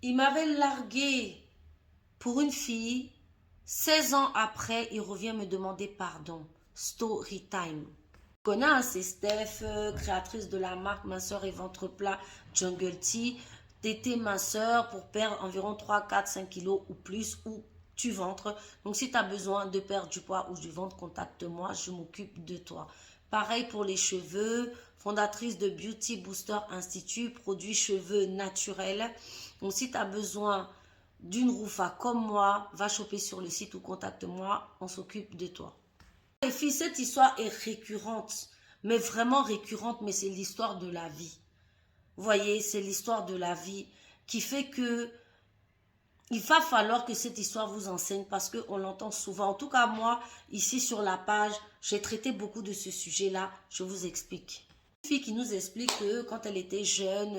Il m'avait largué pour une fille. 16 ans après, il revient me demander pardon. Story time. Je connais, hein, c'est Steph, créatrice de la marque Ma Soeur et Ventre Plat Jungle Tea. T'étais ma soeur pour perdre environ 3, 4, 5 kilos ou plus ou du ventre. Donc si tu as besoin de perdre du poids ou du ventre, contacte-moi, je m'occupe de toi. Pareil pour les cheveux, fondatrice de Beauty Booster Institute, produits cheveux naturels. Donc si tu as besoin d'une roufa comme moi, va choper sur le site ou contacte-moi, on s'occupe de toi. Les filles, cette histoire est récurrente, mais vraiment récurrente, mais c'est l'histoire de la vie. Vous voyez, c'est l'histoire de la vie qui fait que il va falloir que cette histoire vous enseigne parce qu'on l'entend souvent. En tout cas, moi, ici sur la page, j'ai traité beaucoup de ce sujet-là. Je vous explique. Une fille qui nous explique que quand elle était jeune,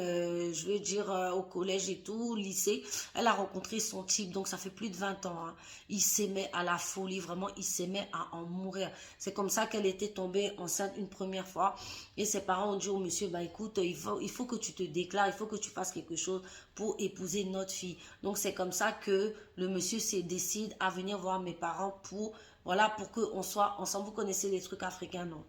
je veux dire au collège et tout, au lycée, elle a rencontré son type, donc ça fait plus de 20 ans. Hein. Il s'aimait à la folie, vraiment, il s'aimait à en mourir. C'est comme ça qu'elle était tombée enceinte une première fois. Et ses parents ont dit au monsieur, bah écoute, il faut que tu te déclares, il faut que tu fasses quelque chose pour épouser notre fille. Donc c'est comme ça que le monsieur se décide à venir voir mes parents pour, voilà, pour qu'on soit ensemble. Vous connaissez les trucs africains, non?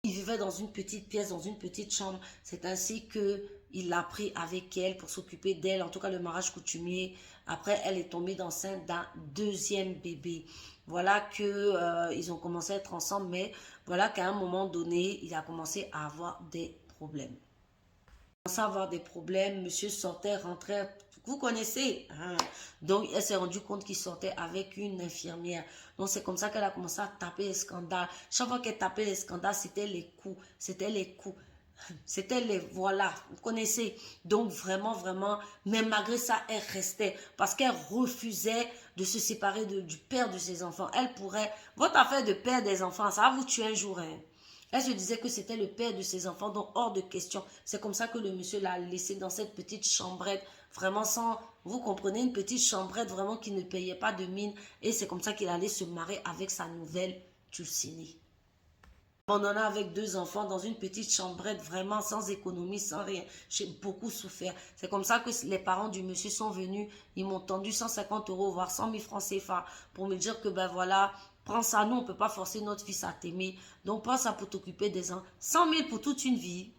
Il vivait dans une petite pièce, dans une petite chambre. C'est ainsi qu'il l'a pris avec elle pour s'occuper d'elle. En tout cas, le mariage coutumier. Après, elle est tombée enceinte d'un deuxième bébé. Voilà que ils ont commencé à être ensemble. Mais voilà qu'à un moment donné, il a commencé à avoir des problèmes. Il a commencé à avoir des problèmes. Monsieur sortait, rentrait. Vous connaissez, hein? Donc, elle s'est rendue compte qu'il sortait avec une infirmière. Donc, c'est comme ça qu'elle a commencé à taper les scandales. Chaque fois qu'elle tapait les scandales, c'était les coups. C'était les coups. C'était les... Voilà, vous connaissez. Donc, vraiment, vraiment, mais malgré ça, elle restait. Parce qu'elle refusait de se séparer du père de ses enfants. Elle pourrait... Votre affaire de père des enfants, ça va vous tuer un jour, hein? Elle se disait que c'était le père de ses enfants, donc hors de question. C'est comme ça que le monsieur l'a laissé dans cette petite chambrette, vraiment sans, vous comprenez, une petite chambrette vraiment qui ne payait pas de mine. Et c'est comme ça qu'il allait se marier avec sa nouvelle Dulcinée. Abandonné avec 2 enfants dans une petite chambrette, vraiment sans économie, sans rien. J'ai beaucoup souffert. C'est comme ça que les parents du monsieur sont venus. Ils m'ont tendu 150 €, voire 100 000 francs CFA pour me dire que ben voilà, prends ça, nous on ne peut pas forcer notre fils à t'aimer. Donc prends ça pour t'occuper des enfants. 100 000 pour toute une vie.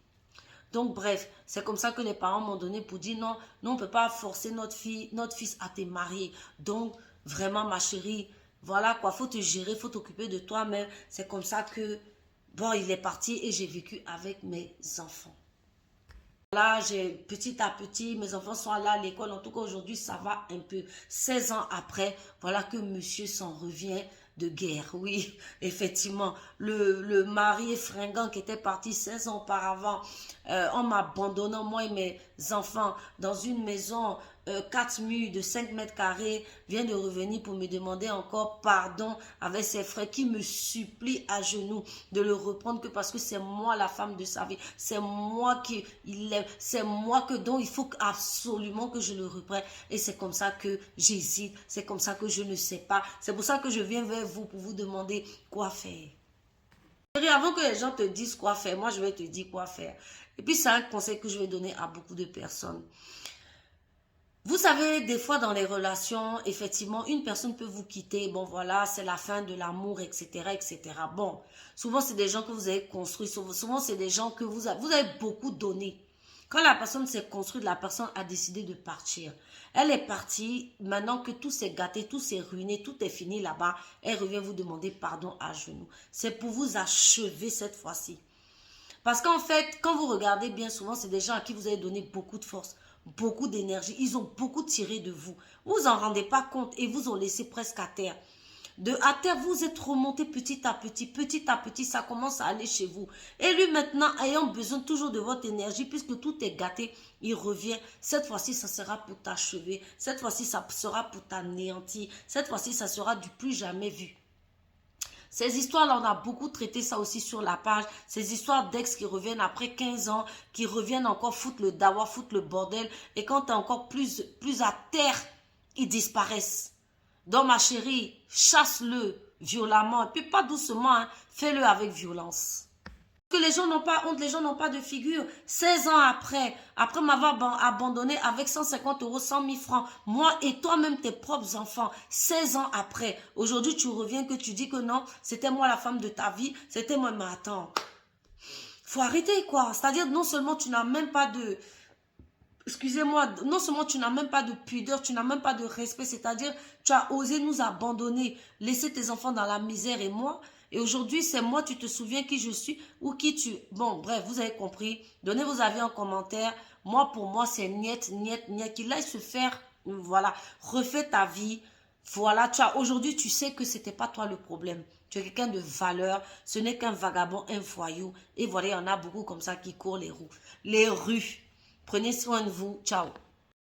Donc bref, c'est comme ça que les parents m'ont donné pour dire non, nous on ne peut pas forcer notre fils à te marier. Donc vraiment ma chérie, voilà quoi, faut te gérer, faut t'occuper de toi-même. C'est comme ça que bon, il est parti et j'ai vécu avec mes enfants. Là, petit à petit, mes enfants sont allés à l'école. En tout cas, aujourd'hui, ça va un peu. 16 ans après, voilà que monsieur s'en revient de guerre. Oui, effectivement, le mari fringant qui était parti 16 ans auparavant, en m'abandonnant, moi et mes enfants, dans une maison 4 murs de 5 mètres carrés, vient de revenir pour me demander encore pardon avec ses frères qui me supplient à genoux de le reprendre que parce que c'est moi la femme de sa vie, c'est moi qui il aime, c'est moi que donc il faut absolument que je le reprenne et c'est comme ça que j'hésite, c'est comme ça que je ne sais pas, c'est pour ça que je viens vers vous pour vous demander quoi faire. Avant que les gens te disent quoi faire, moi je vais te dire quoi faire. Et puis c'est un conseil que je vais donner à beaucoup de personnes. Vous savez, des fois dans les relations, effectivement, une personne peut vous quitter. Bon, voilà, c'est la fin de l'amour, etc., etc. Bon, souvent, c'est des gens que vous avez construits. Souvent, c'est des gens que vous avez beaucoup donné. Quand la personne s'est construite, la personne a décidé de partir. Elle est partie. Maintenant que tout s'est gâté, tout s'est ruiné, tout est fini là-bas, elle revient vous demander pardon à genoux. C'est pour vous achever cette fois-ci. Parce qu'en fait, quand vous regardez bien souvent, c'est des gens à qui vous avez donné beaucoup de force, beaucoup d'énergie. Ils ont beaucoup tiré de vous. Vous vous en rendez pas compte et vous ont laissé presque à terre. De à terre, vous êtes remonté petit à petit, ça commence à aller chez vous. Et lui maintenant, ayant besoin toujours de votre énergie, puisque tout est gâté, il revient. Cette fois-ci, ça sera pour t'achever. Cette fois-ci, ça sera pour t'anéantir. Cette fois-ci, ça sera du plus jamais vu. Ces histoires-là, on a beaucoup traité ça aussi sur la page. Ces histoires d'ex qui reviennent après 15 ans, qui reviennent encore foutre le dawa, foutre le bordel. Et quand tu es encore plus à terre, ils disparaissent. Donc ma chérie, chasse-le violemment. Et puis pas doucement, hein, fais-le avec violence. Que les gens n'ont pas honte, les gens n'ont pas de figure. 16 ans après m'avoir abandonné avec 150 euros, 100 000 francs, moi et toi-même tes propres enfants, 16 ans après, aujourd'hui tu reviens que tu dis que non, c'était moi la femme de ta vie, c'était moi, mais attends, faut arrêter quoi. C'est-à-dire non seulement tu n'as même pas de, excusez-moi, non seulement tu n'as même pas de pudeur, tu n'as même pas de respect, c'est-à-dire tu as osé nous abandonner, laisser tes enfants dans la misère et moi, et aujourd'hui c'est moi, tu te souviens qui je suis ou qui tu... Bon, bref, vous avez compris, donnez vos avis en commentaire, moi pour moi c'est niet, niet, niet, qu'il aille se faire, voilà, refais ta vie, voilà, aujourd'hui tu sais que c'était pas toi le problème, tu es quelqu'un de valeur, ce n'est qu'un vagabond, un voyou, et voilà, il y en a beaucoup comme ça qui courent les rues. Prenez soin de vous. Ciao.